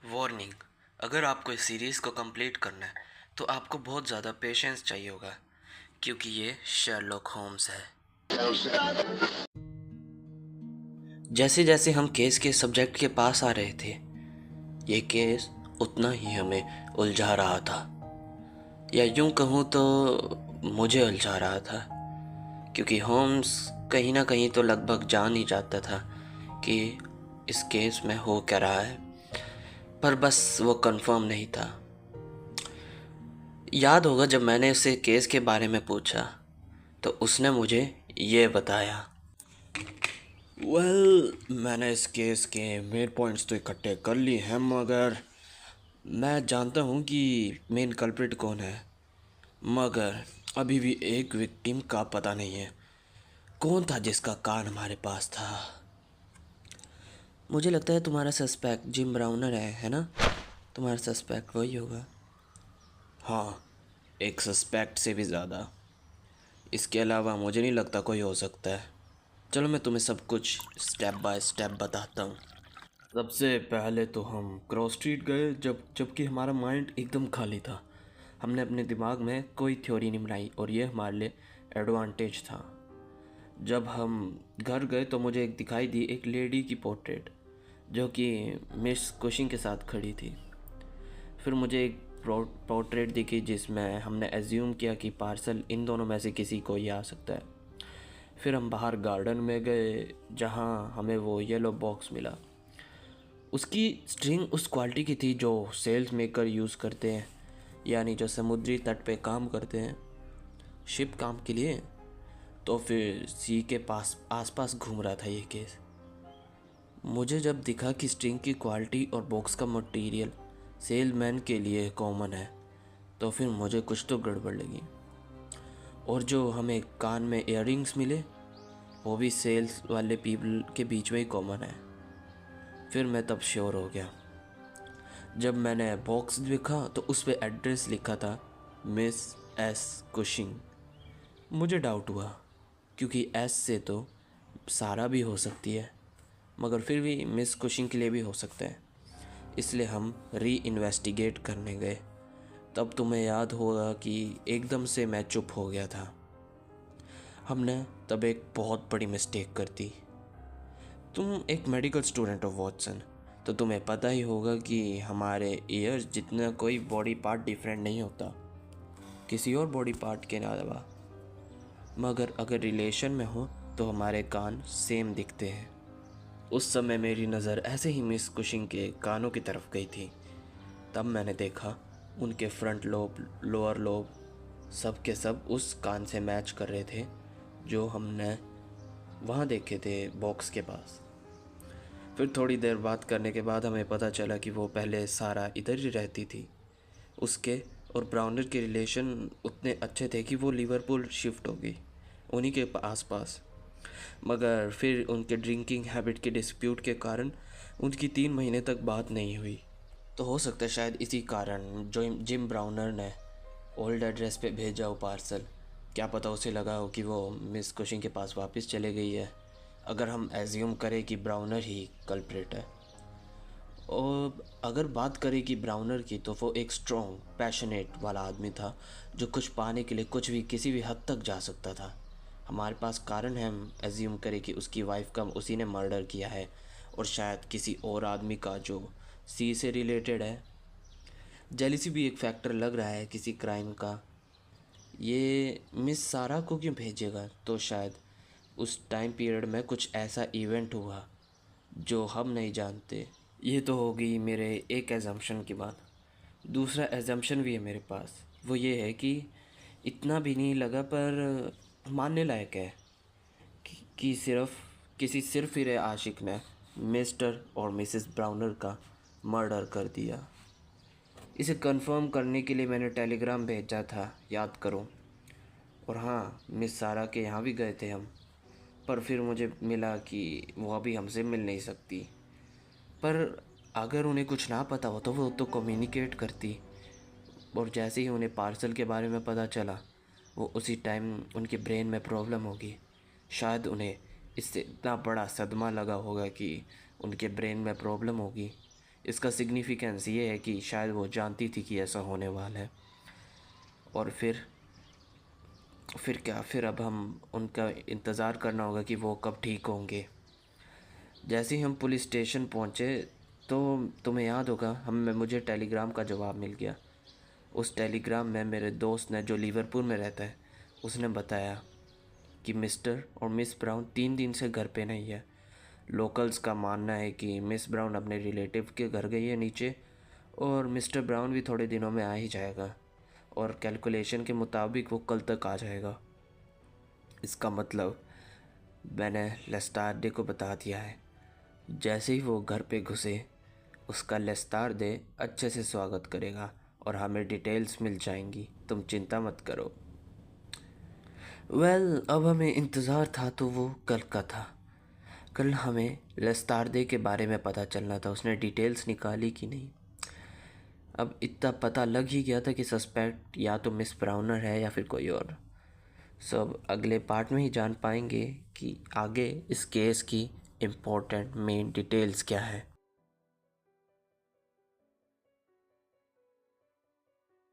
Warning, अगर आपको इस सीरीज़ को कंप्लीट करना है तो आपको बहुत ज़्यादा पेशेंस चाहिए होगा, क्योंकि ये शेरलॉक होम्स है। जैसे जैसे हम केस के सब्जेक्ट के पास आ रहे थे, ये केस उतना ही हमें उलझा रहा था, या यूं कहूँ तो मुझे उलझा रहा था, क्योंकि होम्स कहीं ना कहीं तो लगभग जान ही जाता था कि इस केस में हो क्या रहा है, पर बस वो कंफर्म नहीं था। याद होगा जब मैंने उससे केस के बारे में पूछा तो उसने मुझे ये बताया। मैंने इस केस के मेन पॉइंट्स तो इकट्ठे कर लिए हैं, मगर मैं जानता हूँ कि मेन कल्प्रिट कौन है, मगर अभी भी एक विक्टिम का पता नहीं है। कौन था जिसका कार्ड हमारे पास था? मुझे लगता है तुम्हारा सस्पेक्ट जिम ब्राउनर है ना? तुम्हारा सस्पेक्ट वही होगा। हाँ, एक सस्पेक्ट से भी ज़्यादा। इसके अलावा मुझे नहीं लगता कोई हो सकता है। चलो मैं तुम्हें सब कुछ स्टेप बाय स्टेप बताता हूँ। सबसे पहले तो हम क्रॉस स्ट्रीट गए, जबकि हमारा माइंड एकदम खाली था। हमने अपने दिमाग में कोई थ्योरी नहीं बनाई और ये हमारे लिए एडवांटेज था। जब हम घर गए तो मुझे एक दिखाई दी एक लेडी की पोर्ट्रेट, जो कि मिस कुशिंग के साथ खड़ी थी। फिर मुझे एक पोर्ट्रेट दिखी जिसमें हमने एज्यूम किया कि पार्सल इन दोनों में से किसी को ही आ सकता है। फिर हम बाहर गार्डन में गए जहाँ हमें वो येलो बॉक्स मिला। उसकी स्ट्रिंग उस क्वालिटी की थी जो सेल्स मेकर यूज़ करते हैं, यानी जो समुद्री तट पे काम करते हैं शिप काम के लिए। तो फिर सी के पास आसपास घूम रहा था ये केस। मुझे जब दिखा कि स्ट्रिंग की क्वालिटी और बॉक्स का मटेरियल सेलमैन के लिए कॉमन है, तो फिर मुझे कुछ तो गड़बड़ लगी। और जो हमें कान में इयररिंग्स मिले, वो भी सेल्स वाले पीपल के बीच में ही कॉमन है। फिर मैं तब श्योर हो गया। जब मैंने बॉक्स देखा तो उस पर एड्रेस लिखा था मिस एस कुशिंग। मुझे डाउट हुआ, क्योंकि एस से तो सारा भी हो सकती है, मगर फिर भी मिस कुशिंग के लिए भी हो सकता है। इसलिए हम री इन्वेस्टिगेट करने गए। तब तुम्हें याद होगा कि एकदम से मैं चुप हो गया था। हमने तब एक बहुत बड़ी मिस्टेक कर दी। तुम एक मेडिकल स्टूडेंट हो वॉटसन, तो तुम्हें पता ही होगा कि हमारे ईयर्स जितना कोई बॉडी पार्ट डिफरेंट नहीं होता किसी और बॉडी पार्ट के अलावा, मगर अगर रिलेशन में हो तो हमारे कान सेम दिखते हैं। उस समय मेरी नज़र ऐसे ही मिस कुशिंग के कानों की तरफ गई थी। तब मैंने देखा उनके फ्रंट लोब, लोअर लोब, सब के सब उस कान से मैच कर रहे थे जो हमने वहाँ देखे थे बॉक्स के पास। फिर थोड़ी देर बात करने के बाद हमें पता चला कि वो पहले सारा इधर ही रहती थी। उसके और ब्राउनर के रिलेशन उतने अच्छे थे कि वो लिवरपूल शिफ्ट हो गई उन्हीं के आसपास। मगर फिर उनके ड्रिंकिंग हैबिट के डिस्प्यूट के कारण उनकी 3 महीने तक बात नहीं हुई। तो हो सकता है शायद इसी कारण जो जिम ब्राउनर ने ओल्ड एड्रेस पे भेजा हो पार्सल। क्या पता उसे लगा हो कि वो मिस कुशिंग के पास वापस चले गई है, अगर हम एज्यूम करें कि ब्राउनर ही कल्प्रिट है। और अगर बात करें कि ब्राउनर की, तो वो एक स्ट्रॉन्ग पैशनेट वाला आदमी था जो कुछ पाने के लिए कुछ भी किसी भी हद तक जा सकता था। हमारे पास कारण है हम एज्यूम करें कि उसकी वाइफ का उसी ने मर्डर किया है, और शायद किसी और आदमी का जो सी से रिलेटेड है। जेलिसी भी एक फैक्टर लग रहा है किसी क्राइम का। ये मिस सारा को क्यों भेजेगा? तो शायद उस टाइम पीरियड में कुछ ऐसा इवेंट हुआ जो हम नहीं जानते। ये तो हो गई मेरे एक एजम्पशन की बात। दूसरा एजम्पशन भी है मेरे पास। वो ये है कि इतना भी नहीं लगा पर मानने लायक है कि सिर्फ किसी सिरफिरे आशिक ने मिस्टर और मिसेस ब्राउनर का मर्डर कर दिया। इसे कंफर्म करने के लिए मैंने टेलीग्राम भेजा था, याद करो। और हाँ, मिस सारा के यहाँ भी गए थे हम, पर फिर मुझे मिला कि वो अभी हमसे मिल नहीं सकती। पर अगर उन्हें कुछ ना पता हो तो वो तो कम्युनिकेट करती, और जैसे ही उन्हें पार्सल के बारे में पता चला, वो उसी टाइम उनके ब्रेन में प्रॉब्लम होगी। शायद उन्हें इससे इतना बड़ा सदमा लगा होगा कि उनके ब्रेन में प्रॉब्लम होगी। इसका सिग्निफिकेंस ये है कि शायद वो जानती थी कि ऐसा होने वाला है। और फिर क्या, फिर अब हम उनका इंतज़ार करना होगा कि वो कब ठीक होंगे। जैसे ही हम पुलिस स्टेशन पहुँचे तो तुम्हें याद होगा मुझे टेलीग्राम का जवाब मिल गया। उस टेलीग्राम में मेरे दोस्त ने, जो लिवरपूल में रहता है, उसने बताया कि मिस्टर और मिस ब्राउन 3 दिन से घर पे नहीं है। लोकल्स का मानना है कि मिस ब्राउन अपने रिलेटिव के घर गई है नीचे, और मिस्टर ब्राउन भी थोड़े दिनों में आ ही जाएगा, और कैलकुलेशन के मुताबिक वो कल तक आ जाएगा। इसका मतलब मैंने लेस्टारडे को बता दिया है। जैसे ही वो घर पे घुसे, उसका लेस्टारडे अच्छे से स्वागत करेगा और हमें डिटेल्स मिल जाएंगी, तुम चिंता मत करो। अब हमें इंतज़ार था तो वो कल का था। कल हमें लेस्टारडे के बारे में पता चलना था, उसने डिटेल्स निकाली कि नहीं। अब इतना पता लग ही गया था कि सस्पेक्ट या तो मिस ब्राउनर है या फिर कोई और। सब अगले पार्ट में ही जान पाएंगे कि आगे इस केस की इम्पोर्टेंट मेन डिटेल्स क्या है।